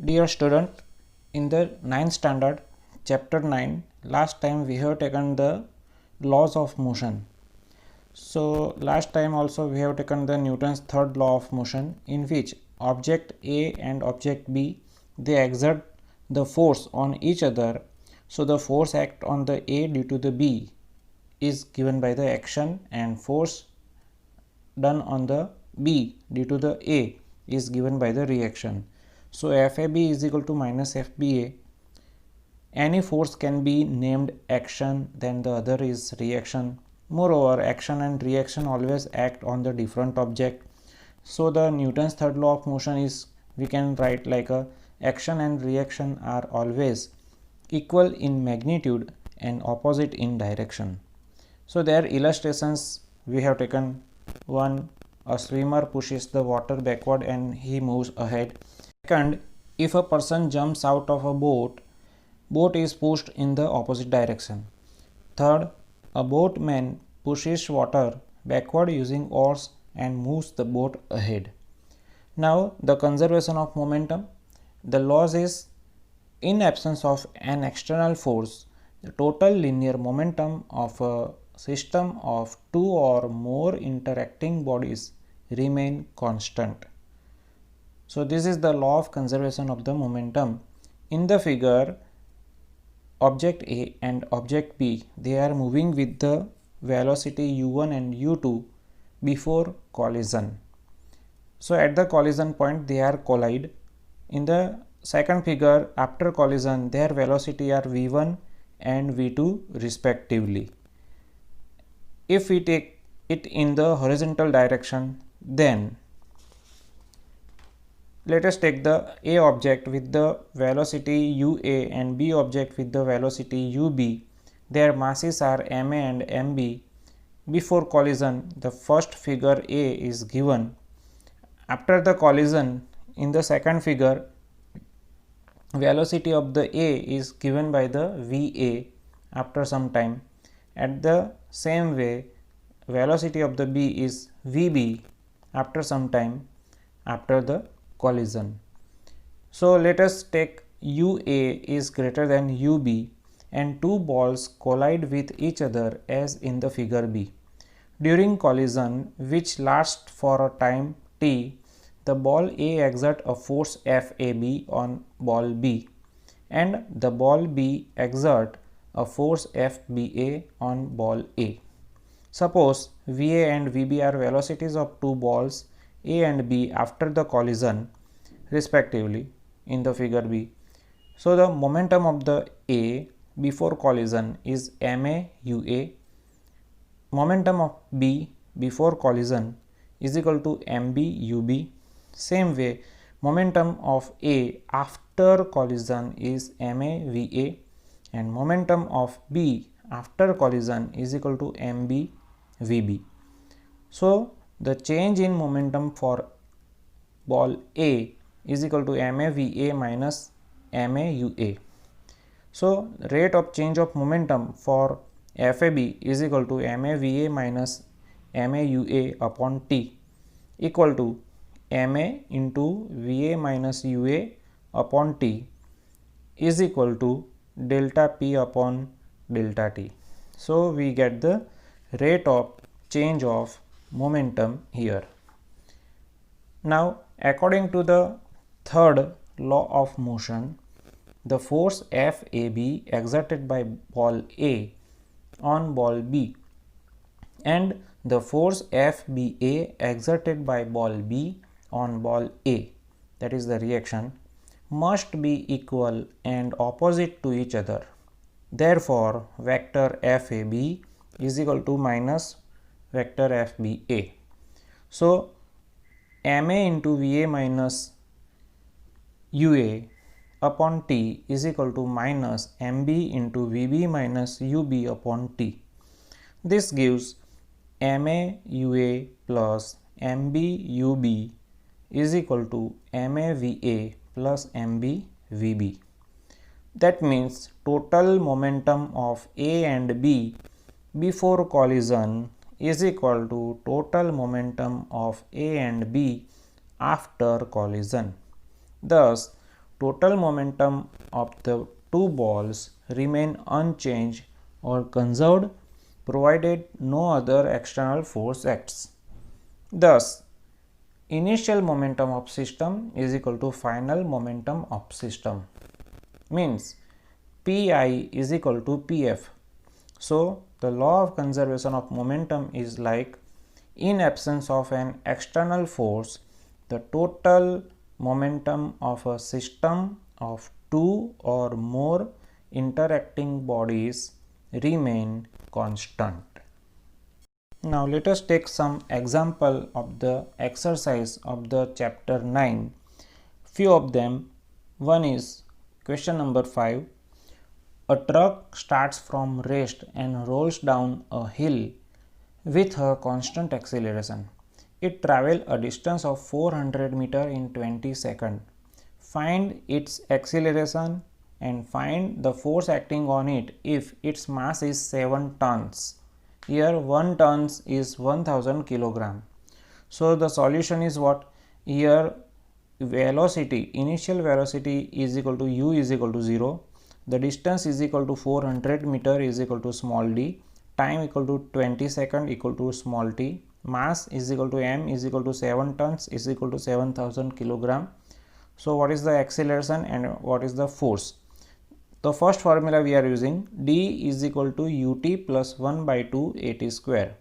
Dear student, in the 9th standard, chapter 9, last time we have taken the laws of motion. So, last time also we have taken the Newton's third law of motion, in which object A and object B, they exert the force on each other. So, the force act on the A due to the B is given by the action, and force done on the B due to the A is given by the reaction. So, FAB is equal to minus FBA. Any force can be named action, then the other is reaction. Moreover, action and reaction always act on the different object. So, the Newton's third law of motion is, we can write like a action and reaction are always equal in magnitude and opposite in direction. So, their illustrations we have taken. One, a swimmer pushes the water backward and he moves ahead. Second, if a person jumps out of a boat is pushed in the opposite direction. Third, a boatman pushes water backward using oars and moves the boat ahead. Now, the conservation of momentum. The laws is, in absence of an external force, the total linear momentum of a system of two or more interacting bodies remain constant. So, this is the law of conservation of the momentum. In the figure, object A and object B, they are moving with the velocity u1 and u2 before collision. So, at the collision point they are collide. In the second figure, after collision, their velocity are v1 and v2 respectively. If we take it in the horizontal direction, then let us take the A object with the velocity ua and B object with the velocity ub. Their masses are ma and mb. Before collision, the first figure A is given. After the collision, in the second figure, velocity of the A is given by the va after some time. At the same way, velocity of the B is vb after some time after the collision. So, let us take ua is greater than ub and two balls collide with each other as in the figure B. During collision, which lasts for a time t, the ball A exert a force FAB on ball B and the ball B exert a force FBA on ball A. Suppose VA and VB are velocities of two balls A and B after the collision respectively in the figure B. So, the momentum of the A before collision is ma ua. Momentum of B before collision is equal to mb ub. Same way, momentum of A after collision is ma va and momentum of B after collision is equal to mb vb. So, the change in momentum for ball A is equal to ma va minus ma ua. So, rate of change of momentum for FAB is equal to ma va minus ma ua upon t equal to ma into va minus ua upon t is equal to delta p upon delta t. So, we get the rate of change of momentum here. Now, according to the third law of motion, the force FAB exerted by ball A on ball B and the force FBA exerted by ball B on ball A, that is the reaction, must be equal and opposite to each other. Therefore, vector FAB is equal to minus vector FBA. So, ma into Va minus ua upon t is equal to minus mb into vb minus ub upon t. This gives ma ua plus mb ub is equal to ma va plus mb vb. That means total momentum of A and B before collision is equal to total momentum of A and B after collision. Thus, total momentum of the two balls remain unchanged or conserved provided no other external force acts. Thus, initial momentum of system is equal to final momentum of system, means Pi is equal to Pf. So, the law of conservation of momentum is like, in absence of an external force, the total momentum of a system of two or more interacting bodies remain constant. Now let us take some example of the exercise of the chapter 9. Few of them. One is question number 5. A truck starts from rest and rolls down a hill with a constant acceleration. It travels a distance of 400 meter in 20 seconds. Find its acceleration and find the force acting on it if its mass is 7 tons. Here 1 tons is 1000 kilogram. So the solution is what? Here velocity, initial velocity is equal to u is equal to 0. The distance is equal to 400 meter is equal to small d. Time equal to 20 second equal to small t. Mass is equal to m is equal to 7 tons is equal to 7000 kilogram. So what is the acceleration and what is the force? The first formula we are using, d is equal to ut plus 1 by 2 at square.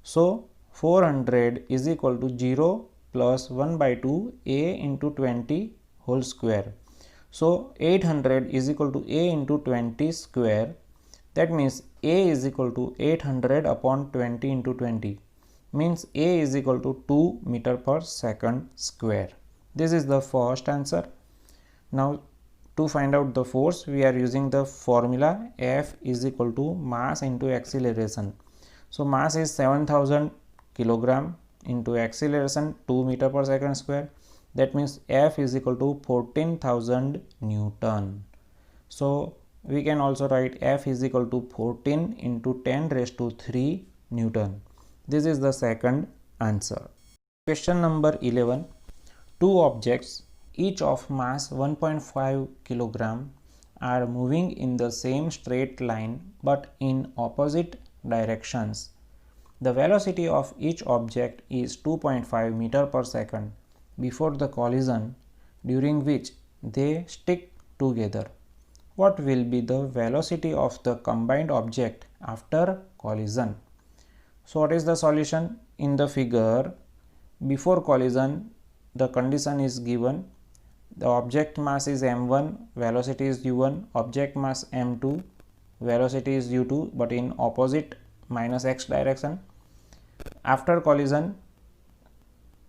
So 400 is equal to 0 plus 1 by 2 a into 20 whole square. So 800 is equal to a into 20 square. That means a is equal to 800 upon 20 into 20, means a is equal to 2 meter per second square. This is the first answer. Now to find out the force, we are using the formula F is equal to mass into acceleration. So mass is 7000 kilogram into acceleration 2 meter per second square. That means F is equal to 14,000 Newton. So we can also write F is equal to 14 into 10 raised to 3 Newton. This is the second answer. Question number 11. Two objects, each of mass 1.5 kilogram, are moving in the same straight line but in opposite directions. The velocity of each object is 2.5 meter per second before the collision, during which they stick together. What will be the velocity of the combined object after collision? So what is the solution? In the figure, before collision, the condition is given. The object mass is m1, velocity is u1, object mass m2, velocity is u2, but in opposite minus x direction. After collision,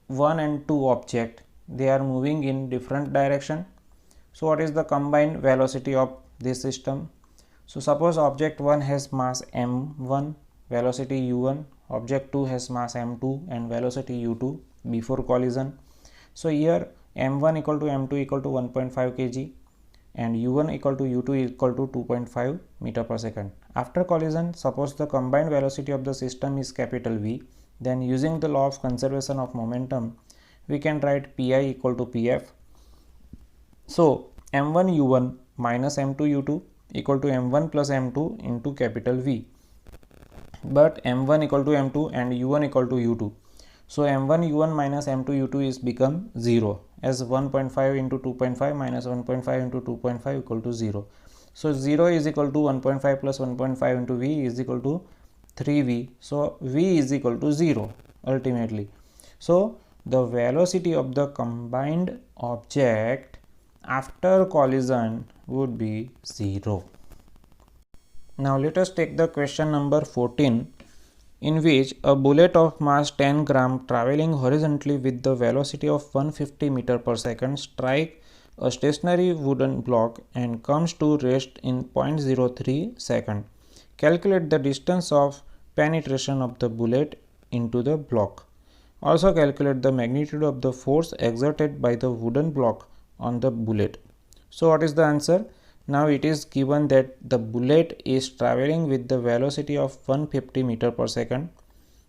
1 and 2 object, they are moving in different direction. So what is the combined velocity of this system? So suppose object 1 has mass m1, velocity u1, object 2 has mass m2 and velocity u2 before collision. So here m1 equal to m2 equal to 1.5 kg and u1 equal to u2 equal to 2.5 meter per second. After collision, suppose the combined velocity of the system is capital V, then using the law of conservation of momentum, we can write Pi equal to Pf. So m1 u1 minus m2 u2 equal to m1 plus m2 into capital V, but m1 equal to m2 and u1 equal to u2. So m1 u1 minus m2 u2 is become 0, as 1.5 into 2.5 minus 1.5 into 2.5 equal to 0. So 0 is equal to 1.5 plus 1.5 into V is equal to 3V. So V is equal to 0 ultimately. So the velocity of the combined object after collision would be 0. Now let us take the question number 14, in which a bullet of mass 10 gram traveling horizontally with the velocity of 150 meter per second strike a stationary wooden block and comes to rest in 0.03 second. Calculate the distance of penetration of the bullet into the block. Also calculate the magnitude of the force exerted by the wooden block on the bullet. So what is the answer? Now it is given that the bullet is traveling with the velocity of 150 meter per second.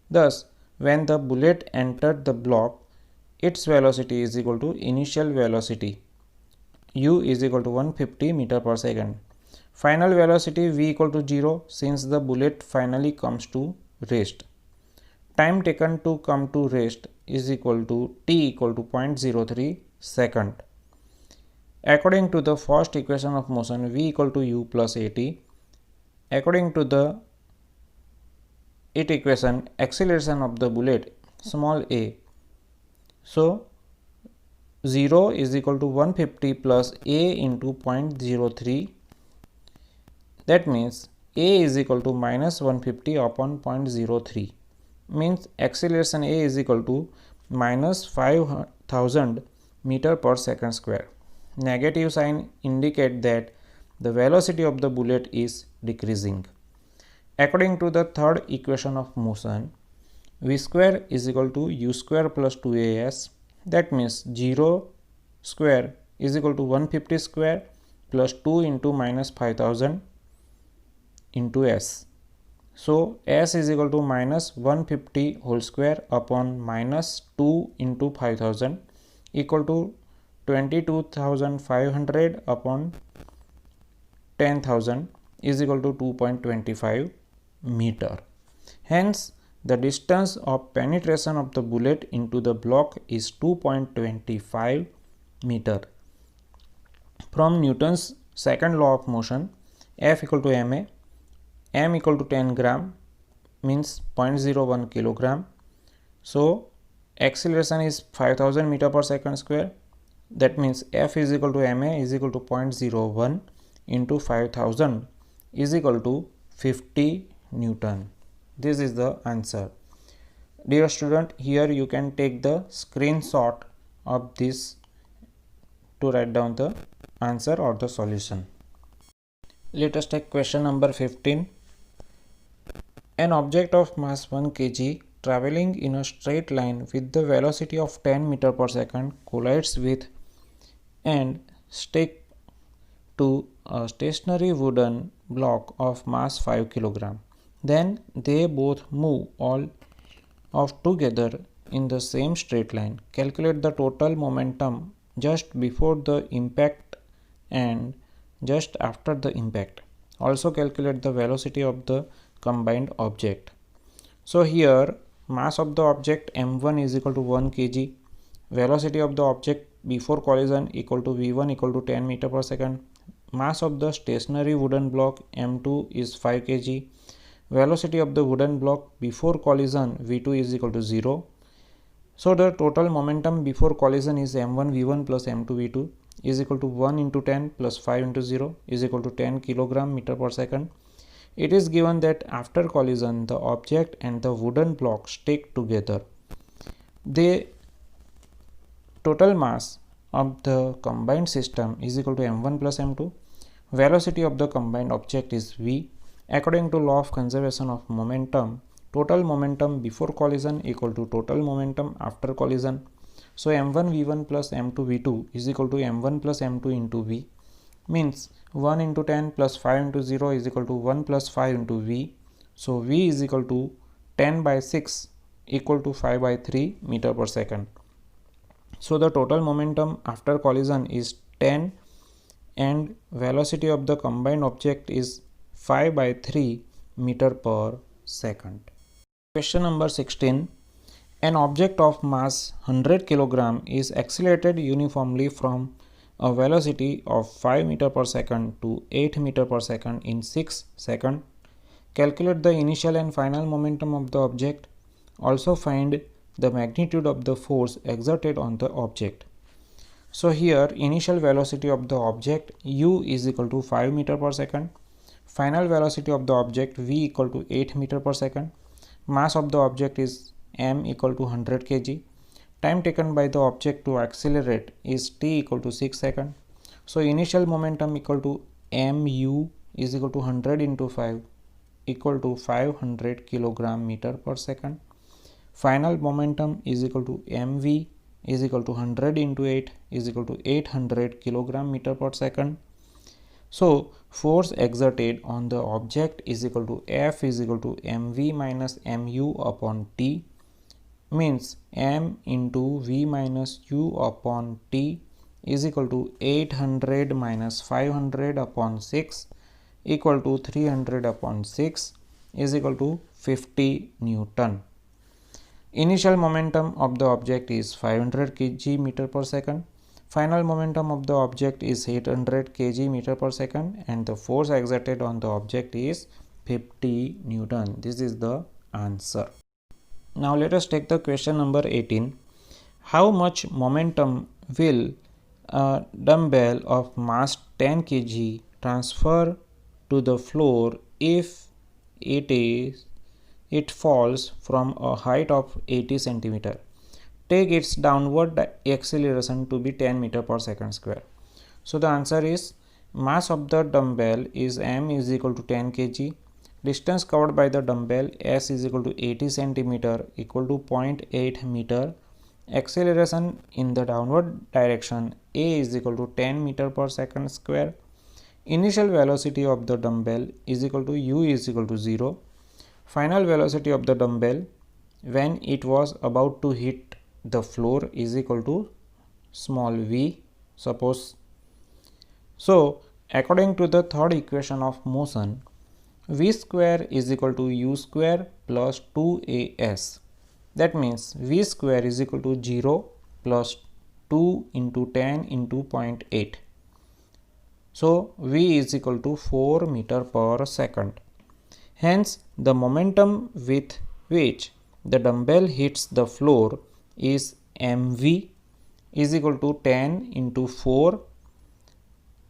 Thus, when the bullet entered the block, its velocity is equal to initial velocity u is equal to 150 meter per second. Final velocity v equal to 0 since the bullet finally comes to rest. Time taken to come to rest is equal to t equal to 0.03 second. According to the first equation of motion, v equal to u plus at. According to the equation, acceleration of the bullet small a. So 0 is equal to 150 plus a into 0.03. That means a is equal to minus 150 upon 0.03. Means acceleration a is equal to minus 5000 meter per second square. Negative sign indicate that the velocity of the bullet is decreasing. According to the third equation of motion, v square is equal to u square plus 2as. That means 0 square is equal to 150 square plus 2 into minus 5000 into s. So s is equal to minus 150 whole square upon minus 2 into 5000 equal to 22,500 upon 10,000 is equal to 2.25 meter. Hence, the distance of penetration of the bullet into the block is 2.25 meter. From Newton's second law of motion, F equal to ma, m equal to 10 gram means 0.01 kilogram. So acceleration is 5000 meter per second square. That means F is equal to ma is equal to 0.01 into 5000 is equal to 50 Newton. This is the answer. Dear student, here you can take the screenshot of this to write down the answer or the solution. Let us take question number 15. An object of mass 1 kg traveling in a straight line with the velocity of 10 meter per second collides with and stick to a stationary wooden block of mass 5 kg. Then they both move all of together in the same straight line. Calculate the total momentum just before the impact and just after the impact. Also calculate the velocity of the combined object. So here mass of the object m1 is equal to 1 kg. Velocity of the object before collision equal to v1 equal to 10 meter per second. Mass of the stationary wooden block m2 is 5 kg. Velocity of the wooden block before collision v2 is equal to 0. So the total momentum before collision is m1 v1 plus m2 v2 is equal to 1 into 10 plus 5 into 0 is equal to 10 kilogram meter per second. It is given that after collision the object and the wooden block stick together. The total mass of the combined system is equal to m1 plus m2. Velocity of the combined object is v. According to law of conservation of momentum, total momentum before collision equal to total momentum after collision. So m1 v1 plus m2 v2 is equal to m1 plus m2 into v, means 1 into 10 plus 5 into 0 is equal to 1 plus 5 into v. So v is equal to 10 by 6 equal to 5 by 3 meter per second. So the total momentum after collision is 10 and velocity of the combined object is 5 by 3 meter per second. Question number 16. An object of mass 100 kg is accelerated uniformly from a velocity of 5 meter per second to 8 meter per second in 6 seconds. Calculate the initial and final momentum of the object. Also find the magnitude of the force exerted on the object. So here initial velocity of the object u is equal to 5 meter per second. Final velocity of the object v equal to 8 meter per second. Mass of the object is m equal to 100 kg. Time taken by the object to accelerate is t equal to 6 seconds. So initial momentum equal to mu is equal to 100 into 5 equal to 500 kilogram meter per second. Final momentum is equal to mv is equal to 100 into 8 is equal to 800 kilogram meter per second. So force exerted on the object is equal to F is equal to mv minus mu upon t, means m into v minus u upon t is equal to 800 minus 500 upon 6 equal to 300 upon 6 is equal to 50 Newton. Initial momentum of the object is 500 kg meter per second. Final momentum of the object is 800 kg meter per second and the force exerted on the object is 50 Newton. This is the answer. Now let us take the question number 18. How much momentum will a dumbbell of mass 10 kg transfer to the floor if it falls from a height of 80 centimeter? Take its downward acceleration to be 10 meter per second square. So the answer is mass of the dumbbell is m is equal to 10 kg. Distance covered by the dumbbell s is equal to 80 centimeter equal to 0.8 meter. Acceleration in the downward direction a is equal to 10 meter per second square. Initial velocity of the dumbbell is equal to u is equal to 0. Final velocity of the dumbbell when it was about to hit the floor is equal to small v, suppose. So according to the third equation of motion, v square is equal to u square plus 2as. That means v square is equal to 0 plus 2 into 10 into 0.8. So v is equal to 4 meter per second. Hence the momentum with which the dumbbell hits the floor is mv is equal to 10 into 4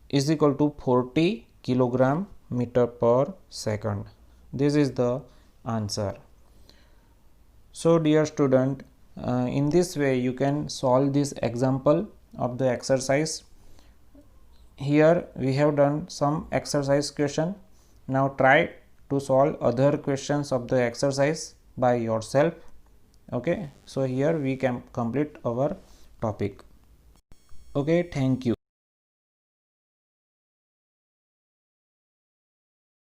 is equal to 40 kilogram meter per second. This is the answer. So dear student, in this way you can solve this example of the exercise. Here we have done some exercise question. Now try to solve other questions of the exercise by yourself. Okay, so here we can complete our topic. Okay, thank you.